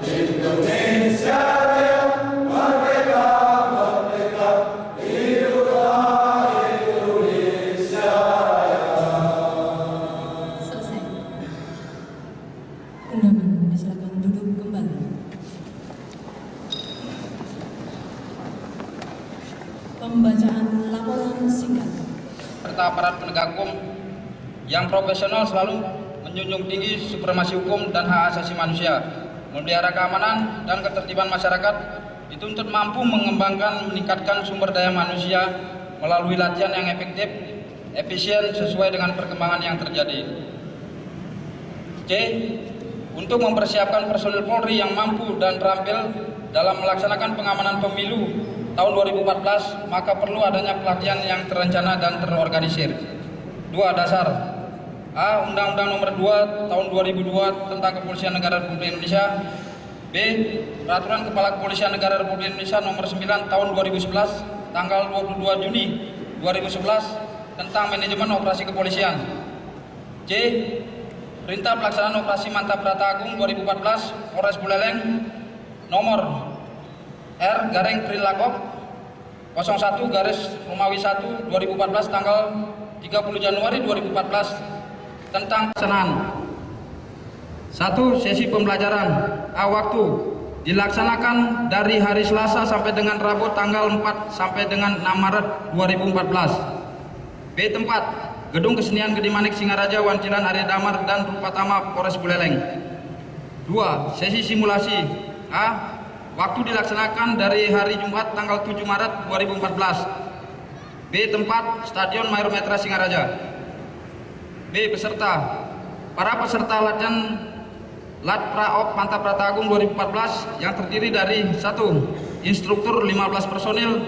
Indonesia Raya, merdeka, merdeka, hiduplah Indonesia Raya. Selesai. Undangan disilakan duduk kembali. Pembacaan laporan singkat. Serta aparat penegak hukum yang profesional selalu menjunjung tinggi supremasi hukum dan hak asasi manusia, memelihara keamanan dan ketertiban masyarakat, dituntut mampu mengembangkan meningkatkan sumber daya manusia melalui latihan yang efektif, efisien sesuai dengan perkembangan yang terjadi. C. Untuk mempersiapkan personil Polri yang mampu dan terampil dalam melaksanakan pengamanan pemilu tahun 2014, maka perlu adanya pelatihan yang terencana dan terorganisir. 2. Dasar A. Undang-Undang Nomor 2 Tahun 2002 tentang Kepolisian Negara Republik Indonesia. B. Peraturan Kepala Kepolisian Negara Republik Indonesia Nomor 9 Tahun 2011 tanggal 22 Juni 2011 tentang manajemen operasi kepolisian. C. Perintah pelaksanaan operasi Mantap Brata Agung 2014 Polres Buleleng nomor R/Prinlakop 01 Romawi 1 2014 tanggal 30 Januari 2014 tentang pelaksanaan. 1. Sesi pembelajaran. A. Waktu dilaksanakan dari hari Selasa sampai dengan Rabu tanggal 4 sampai dengan 6 Maret 2014. B. Tempat Gedung Kesenian Gede Manik Singaraja Wancilan Arya Damar dan Rupatama Polres Buleleng. 2. Sesi simulasi. A. Waktu dilaksanakan dari hari Jumat tanggal 7 Maret 2014. B. Tempat Stadion Mayor Metra Singaraja. B. Peserta. Para peserta latihan Lat Praop Mantap Brata Agung 2014 yang terdiri dari 1. Instruktur 15 personil,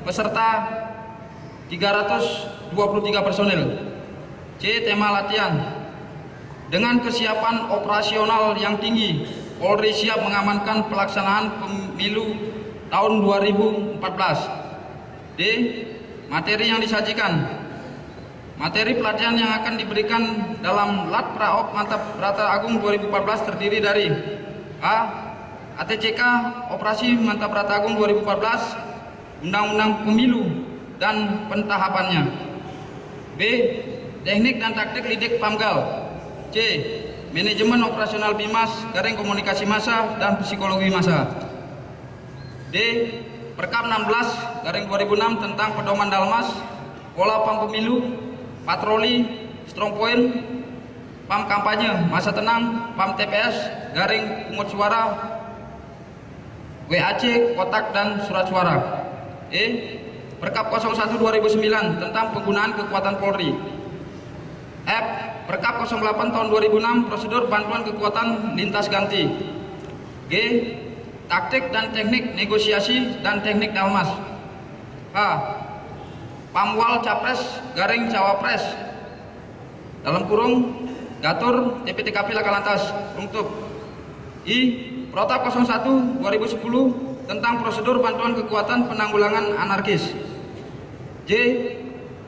peserta 323 personil. C. Tema latihan. Dengan kesiapan operasional yang tinggi, Polri siap mengamankan pelaksanaan pemilu tahun 2014. D. Materi yang disajikan. Materi pelatihan yang akan diberikan dalam Lat Praop Mantap Brata Agung 2014 terdiri dari A. ATCK Operasi Mantap Brata Agung 2014, Undang-Undang Pemilu dan pentahapannya. B. Teknik dan taktik lidik Pamgal. C. Manajemen operasional Bimas, Komunikasi Massa dan Psikologi Massa. D. Perkap 16/2006 tentang pedoman Dalmas, pola pam pemilu, patroli, strong point, pam kampanye, masa tenang, pam TPS, pungut suara, WAC, kotak dan surat suara. E. Perkap 01/2009 tentang penggunaan kekuatan Polri. F. Perkap 08 tahun 2006 prosedur bantuan kekuatan lintas ganti. G. Taktik dan teknik negosiasi dan teknik Dalmas. H. Pamwal Capres Cawapres dalam kurung Gatur TPTKP Lakalantas untuk I. Protap 01/2010 tentang prosedur bantuan kekuatan penanggulangan anarkis. J.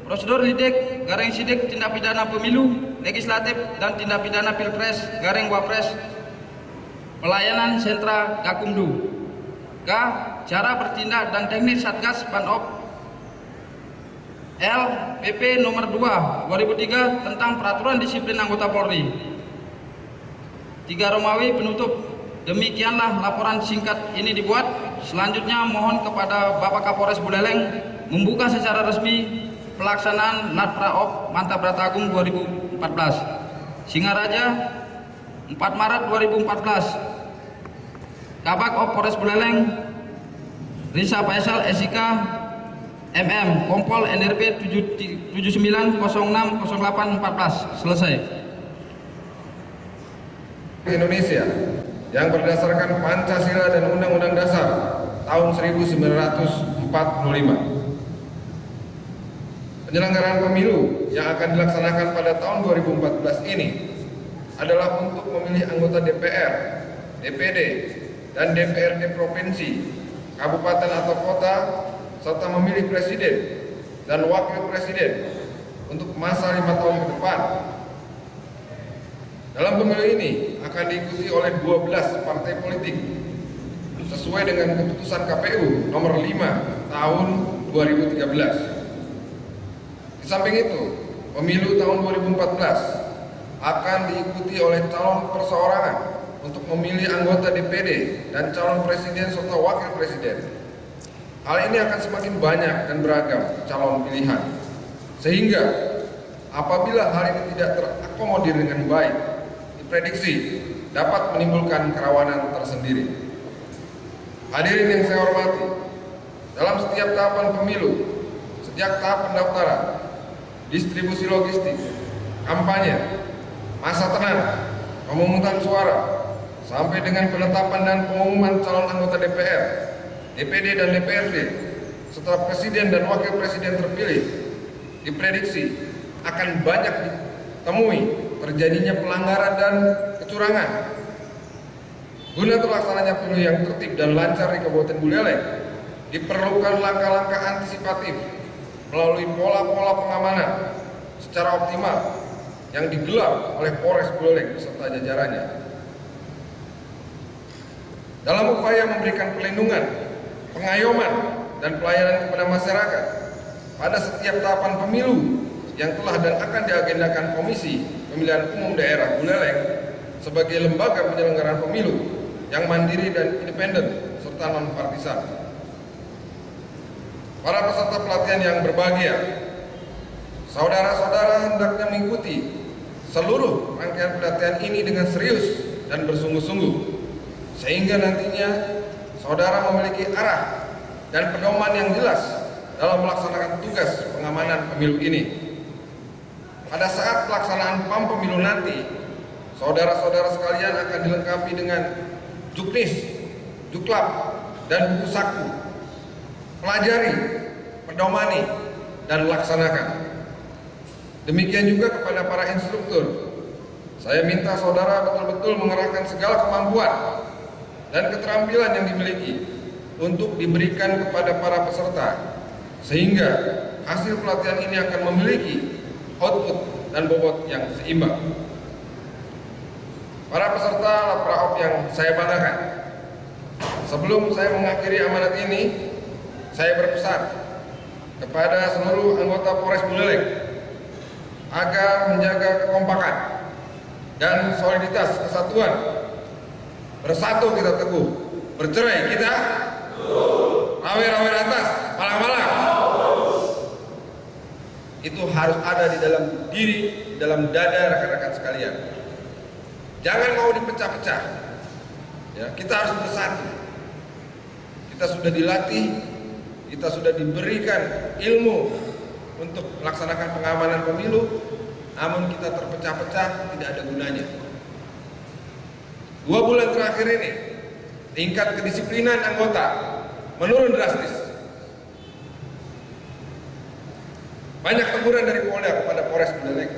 Prosedur lidik sidik tindak pidana pemilu, legislatif dan tindak pidana pilpres Wapres, pelayanan sentra Gakumdu. K. Cara bertindak dan teknik Satgas Panop. L. PP nomor 2 2003 tentang peraturan disiplin anggota Polri. 3 Romawi penutup. Demikianlah laporan singkat ini dibuat. Selanjutnya mohon kepada Bapak Kapolres Buleleng membuka secara resmi pelaksanaan Lat Praop Mantap Brata Agung 2014 Singaraja 4 Maret 2014. Kabak Op Polres Buleleng Risa Faisal SIK MM Kompol NRP 79060814. Selesai. Indonesia yang berdasarkan Pancasila dan Undang-Undang Dasar tahun 1945. Penyelenggaraan pemilu yang akan dilaksanakan pada tahun 2014 ini adalah untuk memilih anggota DPR, DPD, dan DPRD provinsi, kabupaten atau kota, serta memilih presiden dan wakil presiden untuk masa 5 tahun ke depan. Dalam pemilu ini akan diikuti oleh 12 partai politik sesuai dengan keputusan KPU nomor 5 tahun 2013. Di samping itu, pemilu tahun 2014 akan diikuti oleh calon perseorangan untuk memilih anggota DPD dan calon presiden serta wakil presiden. Hal ini akan semakin banyak dan beragam calon pilihan, sehingga apabila hal ini tidak terakomodir dengan baik, diprediksi dapat menimbulkan kerawanan tersendiri. Hadirin yang saya hormati, dalam setiap tahapan pemilu, sejak tahap pendaftaran, distribusi logistik, kampanye, masa tenang, pemungutan suara, sampai dengan penetapan dan pengumuman calon anggota DPR, DPD dan DPRD, serta presiden dan wakil presiden terpilih, diprediksi akan banyak ditemui terjadinya pelanggaran dan kecurangan. Guna terlaksananya pemilu yang tertib dan lancar di Kabupaten Buleleng, diperlukan langkah-langkah antisipatif melalui pola-pola pengamanan secara optimal yang digelar oleh Polres Buleleng beserta jajarannya. Dalam upaya memberikan perlindungan, pengayoman, dan pelayanan kepada masyarakat pada setiap tahapan pemilu yang telah dan akan diagendakan Komisi Pemilihan Umum Daerah Buleleng sebagai lembaga penyelenggaraan pemilu yang mandiri dan independen serta non-partisan. Para peserta pelatihan yang berbahagia, saudara-saudara hendaknya mengikuti seluruh rangkaian pelatihan ini dengan serius dan bersungguh-sungguh, sehingga nantinya saudara memiliki arah dan pedoman yang jelas dalam melaksanakan tugas pengamanan pemilu ini. Pada saat pelaksanaan PAM pemilu nanti, saudara-saudara sekalian akan dilengkapi dengan juknis, juklap, dan buku saku. Pelajari, pedomani, dan laksanakan. Demikian juga kepada para instruktur. Saya minta saudara betul-betul mengerahkan segala kemampuan dan keterampilan yang dimiliki untuk diberikan kepada para peserta, sehingga hasil pelatihan ini akan memiliki output dan bobot yang seimbang. Para peserta Lapraop yang saya banggakan, sebelum saya mengakhiri amanat ini, saya berpesan kepada seluruh anggota Polres Buleleng agar menjaga kekompakan dan soliditas kesatuan. Bersatu kita teguh, bercerai kita rawer-rawer atas, malang-malang. Itu harus ada di dalam diri, dalam dada rekan-rekan sekalian. Jangan mau dipecah-pecah. Ya, kita harus bersatu. Kita sudah dilatih, kita sudah diberikan ilmu untuk melaksanakan pengamanan pemilu, namun kita terpecah-pecah tidak ada gunanya. 2 bulan terakhir ini, tingkat kedisiplinan anggota menurun drastis. Banyak teguran dari Polda kepada Polres Buleleng.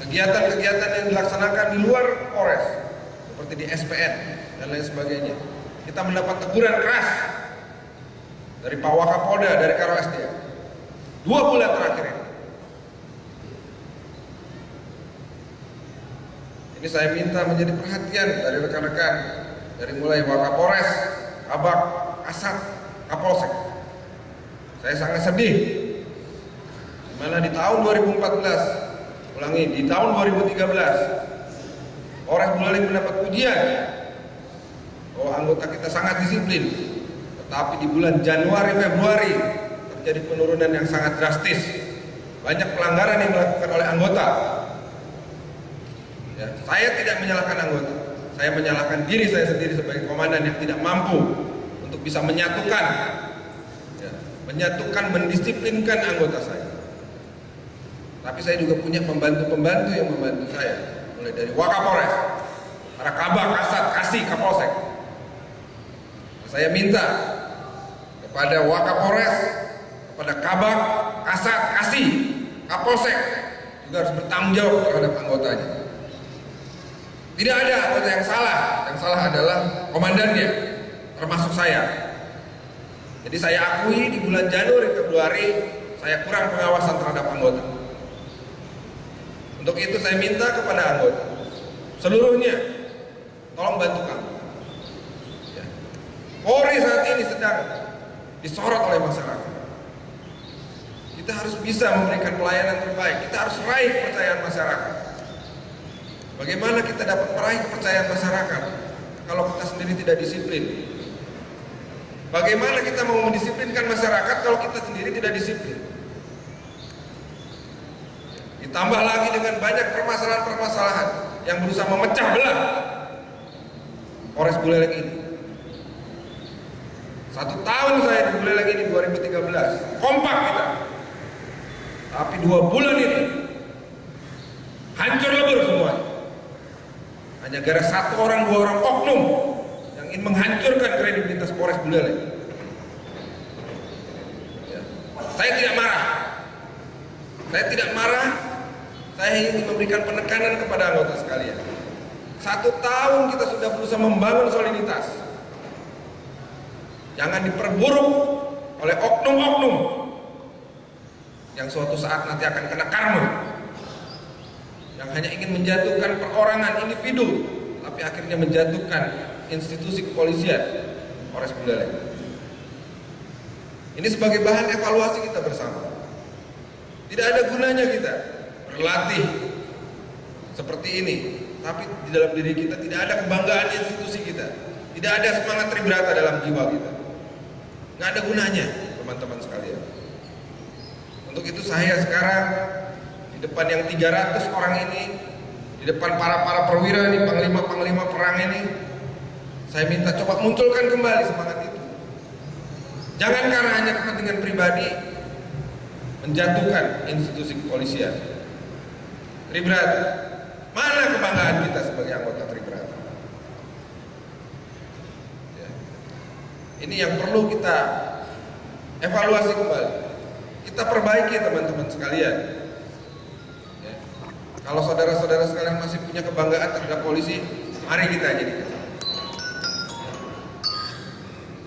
Kegiatan-kegiatan yang dilaksanakan di luar Polres, seperti di SPN dan lain sebagainya, kita mendapat teguran keras dari Pak Wakapolda, dari Karo SDM. 2 bulan terakhir ini. Ini saya minta menjadi perhatian dari rekan-rekan, dari mulai Wakapolres, Kabak, Kasat, Kapolsek. Saya sangat sedih, di mana di tahun 2014, di tahun 2013, Polres Buleleng mendapat pujian bahwa anggota kita sangat disiplin. Tetapi di bulan Januari, Februari terjadi penurunan yang sangat drastis. Banyak pelanggaran yang dilakukan oleh anggota. Ya, saya tidak menyalahkan anggota. Saya menyalahkan diri saya sendiri sebagai komandan yang tidak mampu untuk bisa menyatukan, mendisiplinkan anggota saya. Tapi saya juga punya pembantu-pembantu yang membantu saya, mulai dari Wakapolres, para Kabak, Kasat, Kasih, Kapolsek. Saya minta kepada Wakapolres, kepada Kabak, Kasat, Kasih, Kapolsek juga harus bertanggung jawab terhadap anggotanya. Tidak ada anggota yang salah adalah komandannya, termasuk saya. Jadi saya akui di bulan Januari, Februari saya kurang pengawasan terhadap anggota. Untuk itu saya minta kepada anggota seluruhnya, tolong bantu kami. Ya. Polri saat ini sedang disorot oleh masyarakat. Kita harus bisa memberikan pelayanan terbaik. Kita harus raih kepercayaan masyarakat. Bagaimana kita dapat meraih kepercayaan masyarakat kalau kita sendiri tidak disiplin? Bagaimana kita mau mendisiplinkan masyarakat kalau kita sendiri tidak disiplin? Ditambah lagi dengan banyak permasalahan-permasalahan yang berusaha memecah belah Polres Buleleng ini. 1 tahun saya di Buleleng ini 2013, kompak kita. Tapi 2 bulan ini hancur lebur semuanya. Hanya gara 1 orang 2 orang oknum yang ingin menghancurkan kredibilitas Polres Buleleng. Ya. Saya tidak marah. Saya ingin memberikan penekanan kepada anggota sekalian. 1 tahun kita sudah berusaha membangun soliditas. Jangan diperburuk oleh oknum-oknum yang suatu saat nanti akan kena karma, yang hanya ingin menjatuhkan perorangan individu, tapi akhirnya menjatuhkan institusi kepolisian Polres Buleleng. Ini sebagai bahan evaluasi kita bersama. Tidak ada gunanya kita berlatih seperti ini, tapi di dalam diri kita tidak ada kebanggaan institusi kita, tidak ada semangat tribrata dalam jiwa kita. Nggak ada gunanya, teman-teman sekalian. Untuk itu saya sekarang di depan yang 300 orang ini, di depan para perwira ini, panglima-panglima perang ini, saya minta coba munculkan kembali semangat itu. Jangan karena hanya kepentingan pribadi menjatuhkan institusi kepolisian. Tribrata, mana kebanggaan kita sebagai anggota Tribrata? Ya. Ini yang perlu kita evaluasi kembali. Kita perbaiki teman-teman sekalian. Ya. Kalau saudara-saudara sekalian masih punya kebanggaan terhadap polisi, mari kita jadikan.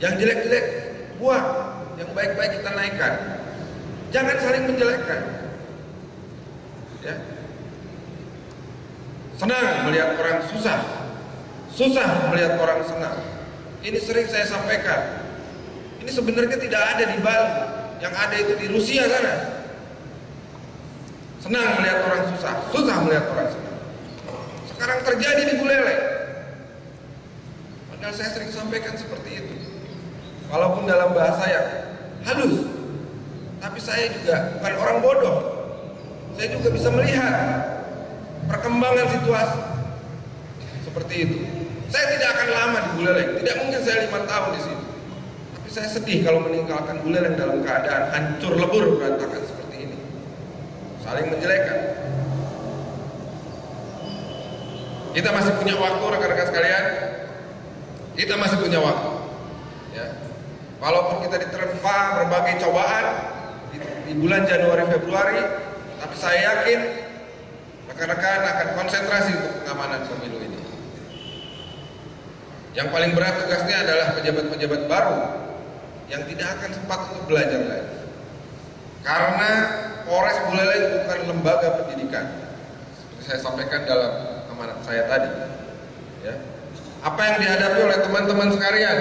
Yang jelek-jelek buang, yang baik-baik kita naikkan. Jangan saling menjelekkan. Ya. Senang melihat orang susah, susah melihat orang senang. Ini sering saya sampaikan. Ini sebenarnya tidak ada di Bali, yang ada itu di Rusia sana. Senang melihat orang susah, susah melihat orang senang. Sekarang terjadi di Buleleng. Padahal saya sering sampaikan seperti itu. Walaupun dalam bahasa yang halus, tapi saya juga bukan orang bodoh. Saya juga bisa melihat perkembangan situasi seperti itu. Saya tidak akan lama di Buleleng, tidak mungkin saya 5 tahun di sini. Tapi saya sedih kalau meninggalkan Buleleng dalam keadaan hancur lebur berantakan seperti ini. Saling menjelekkan. Kita masih punya waktu rekan-rekan sekalian. Kita masih punya waktu. Ya. Walaupun kita diterpa berbagai cobaan di bulan Januari Februari, tapi saya yakin rekan-rekan akan konsentrasi untuk pengamanan pemilu ini. Yang paling berat tugasnya adalah pejabat-pejabat baru yang tidak akan sempat untuk belajar lagi. Karena Polres Buleleng bukan lembaga pendidikan, seperti saya sampaikan dalam amanat saya tadi. Ya. Apa yang dihadapi oleh teman-teman sekalian,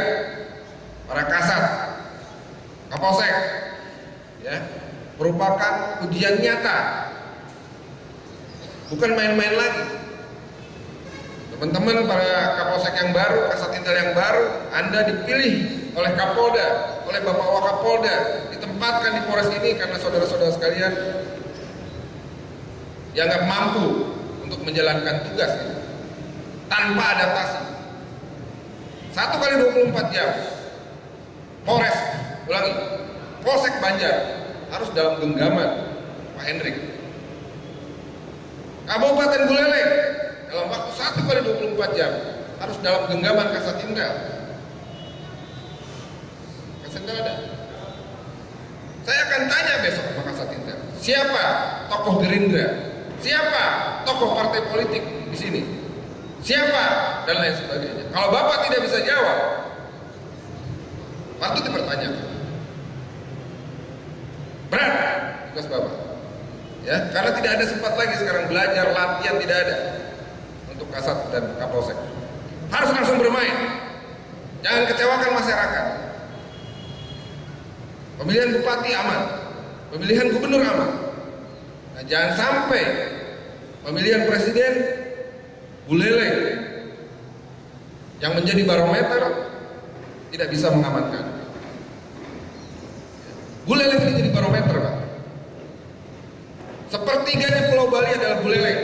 para kasat, kapolsek, ya, merupakan ujian nyata. Bukan main-main lagi. Teman-teman para kapolsek yang baru, kasat intel yang baru, Anda dipilih oleh Kapolda, oleh Bapak Wakapolda, ditempatkan di Polres ini karena saudara-saudara sekalian dianggap mampu untuk menjalankan tugas ini tanpa adaptasi. 1 kali 24 jam Polres, ulangi, Polsek Banjar harus dalam genggaman Pak Hendrik. Kabupaten Buleleng dalam waktu 1 kali 24 jam harus dalam genggaman Kasat Intel. Kasat Intel ada? Saya akan tanya besok sama Kasat Intel, siapa tokoh Gerindra, siapa tokoh partai politik di sini, siapa dan lain sebagainya. Kalau Bapak tidak bisa jawab, patut dipertanyakan. Berat tugas Bapak. Ya, karena tidak ada sempat lagi sekarang belajar, latihan tidak ada untuk Kasat dan Kapolsek. Harus langsung bermain. Jangan kecewakan masyarakat. Pemilihan bupati aman, pemilihan gubernur aman. Nah, jangan sampai pemilihan presiden buleleng yang menjadi barometer tidak bisa mengamankan. Buleleng ini jadi barometer, Pak. Sepertiganya Pulau Bali adalah buleleng.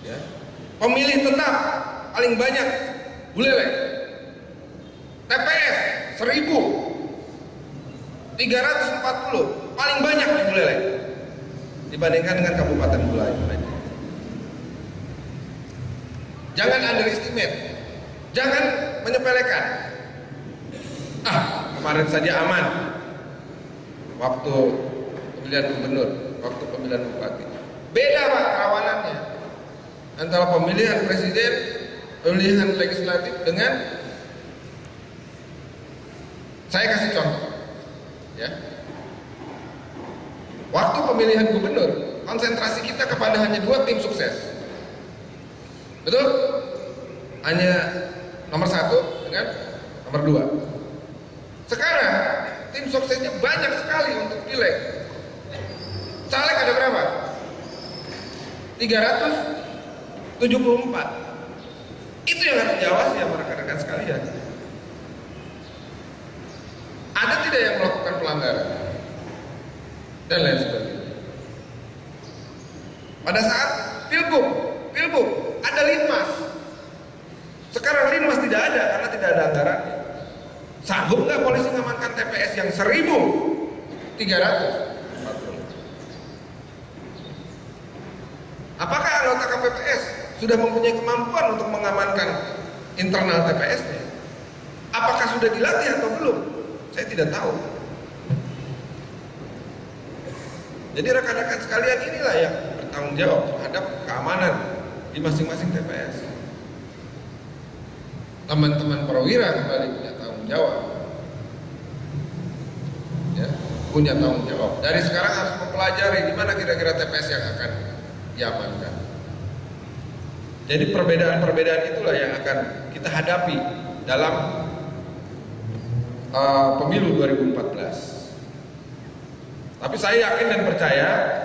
Ya. Pemilih tetap paling banyak buleleng. TPS 1.340 paling banyak di Buleleng dibandingkan dengan kabupaten Buleleng. Jangan underestimate, jangan menyepelekan. Kemarin saja aman waktu pemilihan gubernur, waktu pemilihan bupati. Beda Pak kerawanannya antara pemilihan presiden, pemilihan legislatif dengan, saya kasih contoh, ya. Waktu pemilihan gubernur, konsentrasi kita kepada hanya 2 tim sukses, betul? Hanya nomor 1 dengan nomor 2. Sekarang tim suksesnya banyak sekali untuk pileg. Caleg ada berapa? 374. Itu yang harus diawasi ya rekan-rekan sekalian. Ada tidak yang melakukan pelanggaran dan lain sebagainya. Pada saat pilgub ada linmas. Sekarang linmas tidak ada karena tidak ada anggarannya. Sanggup nggak polisi mengamankan TPS yang 1.340? Apakah anggota KPPS sudah mempunyai kemampuan untuk mengamankan internal TPS-nya? Apakah sudah dilatih atau belum? Saya tidak tahu. Jadi rekan-rekan sekalian, inilah yang bertanggung jawab terhadap keamanan di masing-masing TPS. Teman-teman perwira kembali punya tanggung jawab. Ya, punya tanggung jawab. Dari sekarang harus mempelajari di mana kira-kira TPS yang akan diamankan. Jadi perbedaan-perbedaan itulah yang akan kita hadapi dalam pemilu 2014. Tapi saya yakin dan percaya,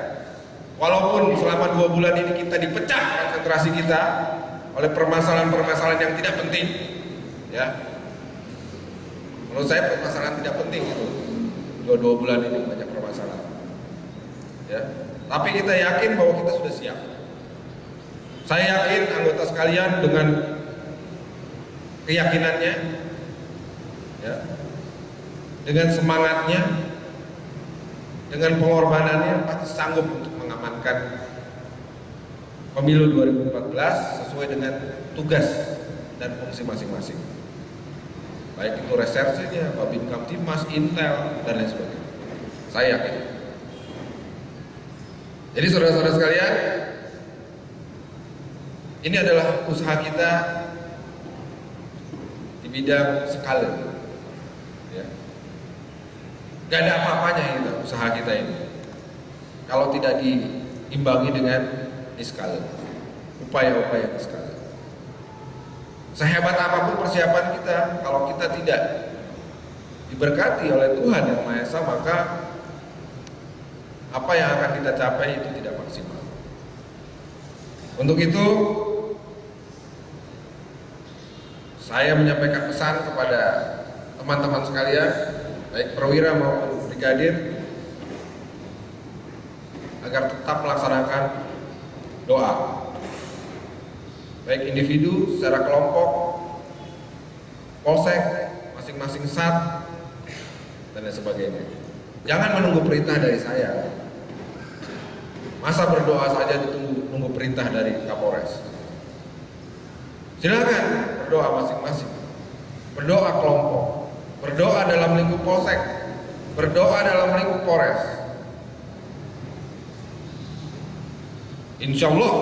walaupun selama 2 bulan ini kita dipecah konsentrasi kita oleh permasalahan-permasalahan yang tidak penting, ya, menurut saya permasalahan tidak penting itu 2 bulan ini banyak permasalahan, ya. Tapi kita yakin bahwa kita sudah siap. Saya yakin anggota sekalian dengan keyakinannya, ya, dengan semangatnya, dengan pengorbanannya pasti sanggup untuk mengamankan pemilu 2014 sesuai dengan tugas dan fungsi masing-masing. Baik itu resersinya, Babin Kamtibmas, Intel, dan lain sebagainya. Saya yakin. Jadi saudara-saudara sekalian, ini adalah usaha kita di bidang skala. Ya. Gak ada apa-apanya itu usaha kita ini kalau tidak diimbangi dengan niskala, upaya-upaya niskala. Sehebat apapun persiapan kita, kalau kita tidak diberkati oleh Tuhan Yang Maha Esa, maka apa yang akan kita capai itu tidak maksimal. Untuk itu, saya menyampaikan pesan kepada teman-teman sekalian, baik perwira maupun brigadir, agar tetap melaksanakan doa, baik individu secara kelompok, polsek, masing-masing sat, dan lain sebagainya. Jangan menunggu perintah dari saya. Masa berdoa saja ditunggu perintah dari Kapolres? Silakan berdoa masing-masing, berdoa kelompok, berdoa dalam lingkup polsek, berdoa dalam lingkup Polres. Insya Allah,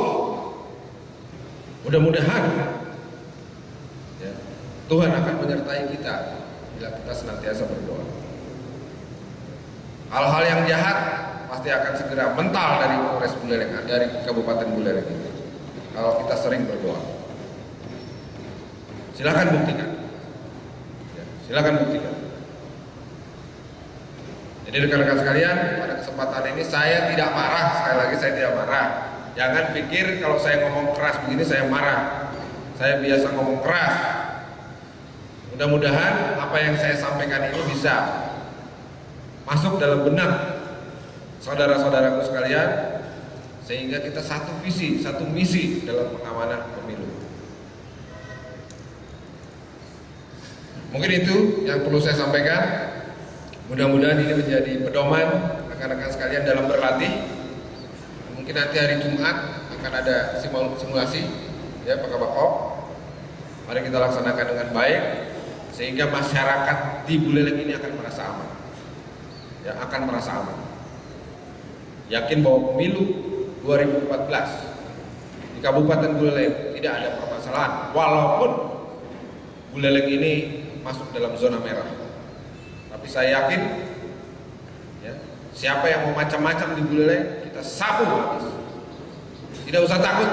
mudah-mudahan ya, Tuhan akan menyertai kita bila kita senantiasa berdoa. Hal-hal yang jahat pasti akan segera mental dari Polres Buleleng, dari Kabupaten Buleleng ini. Kalau kita sering berdoa, silakan buktikan. Ya, silakan buktikan. Jadi rekan-rekan sekalian, pada kesempatan ini saya tidak marah. Sekali lagi saya tidak marah. Jangan pikir kalau saya ngomong keras begini saya marah. Saya biasa ngomong keras. Mudah-mudahan apa yang saya sampaikan ini bisa masuk dalam benak saudara-saudaraku sekalian, sehingga kita satu visi, satu misi dalam pengamanan pemilu. Mungkin itu yang perlu saya sampaikan. Mudah-mudahan ini menjadi pedoman rekan-rekan sekalian dalam berlatih. Mungkin nanti hari Jumat akan ada simulasi, ya Pak Kabak. Mari kita laksanakan dengan baik, sehingga masyarakat di Buleleng ini akan merasa aman. Ya, akan merasa aman. Yakin bahwa pemilu 2014 di Kabupaten Buleleng tidak ada permasalahan, walaupun Buleleng ini masuk dalam zona merah. Tapi saya yakin, ya, siapa yang mau macam-macam di Buleleng, kita sapu habis. Tidak usah takut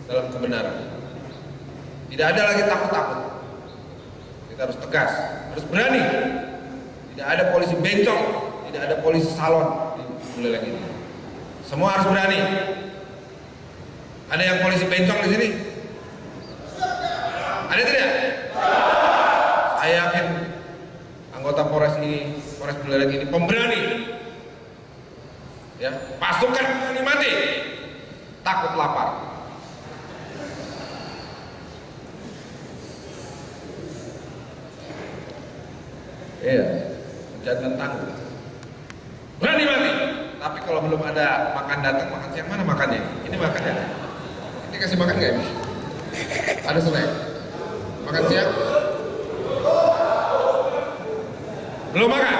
dalam kebenaran. Tidak ada lagi takut-takut. Kita harus tegas, harus berani. Tidak ada polisi bencong, tidak ada polisi salon di Buleleng ini. Semua harus berani. Ada yang polisi bencong di sini? Ada tidak? Saya yakin anggota Polres Buleleng ini pemberani. Ya, pasukan berani mati, takut lapar. Iya, jangan tangguh. Berani mati. Tapi kalau belum ada makan datang, makan siang mana makannya? Ini makannya. Ini kasih makan nggak ini? Ada snack. Makan siang? Belum makan?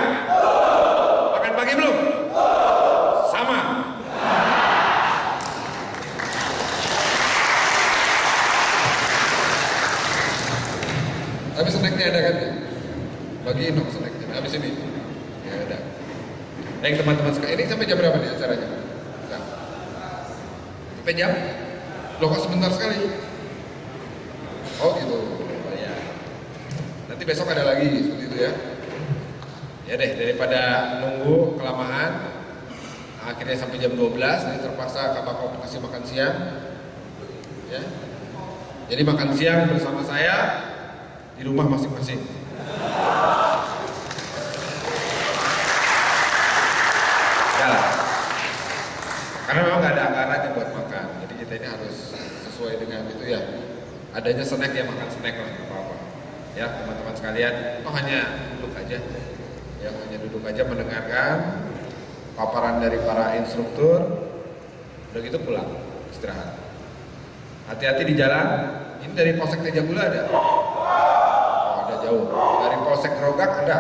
Makan pagi belum? Sama. Tapi snacknya ada kan? Bagiin dong snacknya. Habis ini. Ya udah. Teman-teman sekalian, ini sampai jam berapa nih acaranya? Nah. Sampai jam? Loh kok sebentar sekali? Oh gitu. Oh, ya. Nanti besok ada lagi seperti itu ya. Ya deh, daripada nunggu kelamaan, akhirnya sampai jam 12, nanti terpaksa Kabak kasih makan siang. Ya. Jadi makan siang bersama saya di rumah masing-masing. Ya, karena memang nggak ada anggarannya buat makan, jadi kita ini harus sesuai dengan itu ya. Adanya snack ya makan snack lah, apa-apa. Ya teman-teman sekalian, hanya duduk aja. Ya, hanya duduk aja mendengarkan paparan dari para instruktur, udah gitu pulang, istirahat. Hati-hati di jalan, ini dari Polsek Tejagula ada? Oh, ada jauh. Dari Polsek Rogak ada?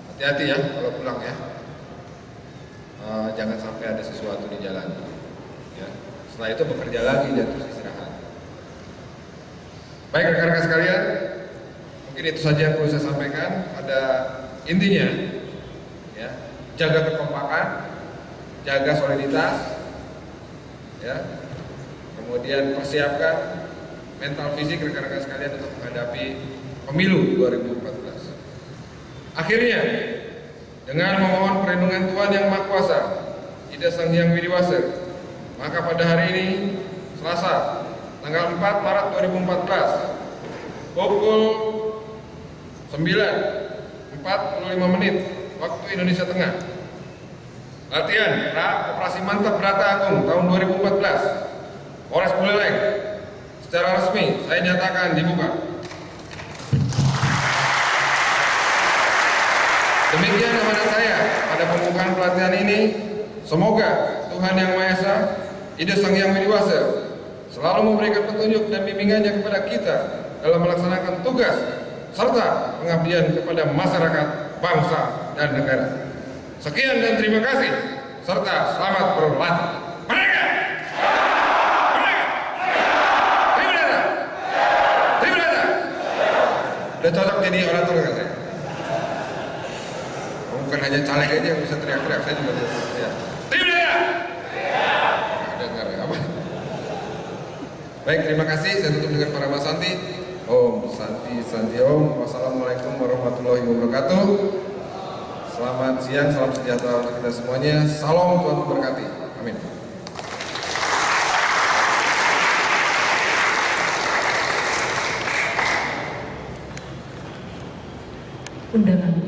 Hati-hati ya kalau pulang ya. Jangan sampai ada sesuatu di jalan. Ya. Setelah itu bekerja lagi dan terus istirahat. Baik rekan-rekan sekalian, mungkin itu saja yang perlu saya sampaikan. Pada intinya, ya, jaga kekompakan, jaga soliditas, ya, kemudian persiapkan mental fisik rekan-rekan sekalian untuk menghadapi pemilu 2014. Akhirnya, dengan memohon perlindungan Tuhan Yang Maha Kuasa, Ida Sang Hyang Widi-Wasa, maka pada hari ini, Selasa, tanggal 4 Maret 2014, pukul 9.45 menit waktu Indonesia Tengah, latihan Operasi Mantap Brata Agung tahun 2014 Polres Buleleng secara resmi saya nyatakan dibuka. Demikian kepada saya pada pembukaan pelatihan ini. Semoga Tuhan Yang Maha Esa, Ida Sang Hyang Widi-Wasa selalu memberikan petunjuk dan bimbingannya kepada kita dalam melaksanakan tugas serta pengabdian kepada masyarakat, bangsa, dan negara. Sekian dan terima kasih, serta selamat berlatih. Merdeka! Merdeka! Tribunata! Tribunata! Udah cocok jadi orator kan saya? Bukan hanya caleg aja yang bisa teriak-teriak, saya juga bisa teriak. Tidak! Nggak dengar ya apa? Baik, terima kasih. Saya tutup dengan para Santi. Om Santi Santi Om. Wassalamualaikum warahmatullahi wabarakatuh. Selamat siang, salam sejahtera untuk kita semuanya. Salam, Tuhan memberkati. Amin. Undangan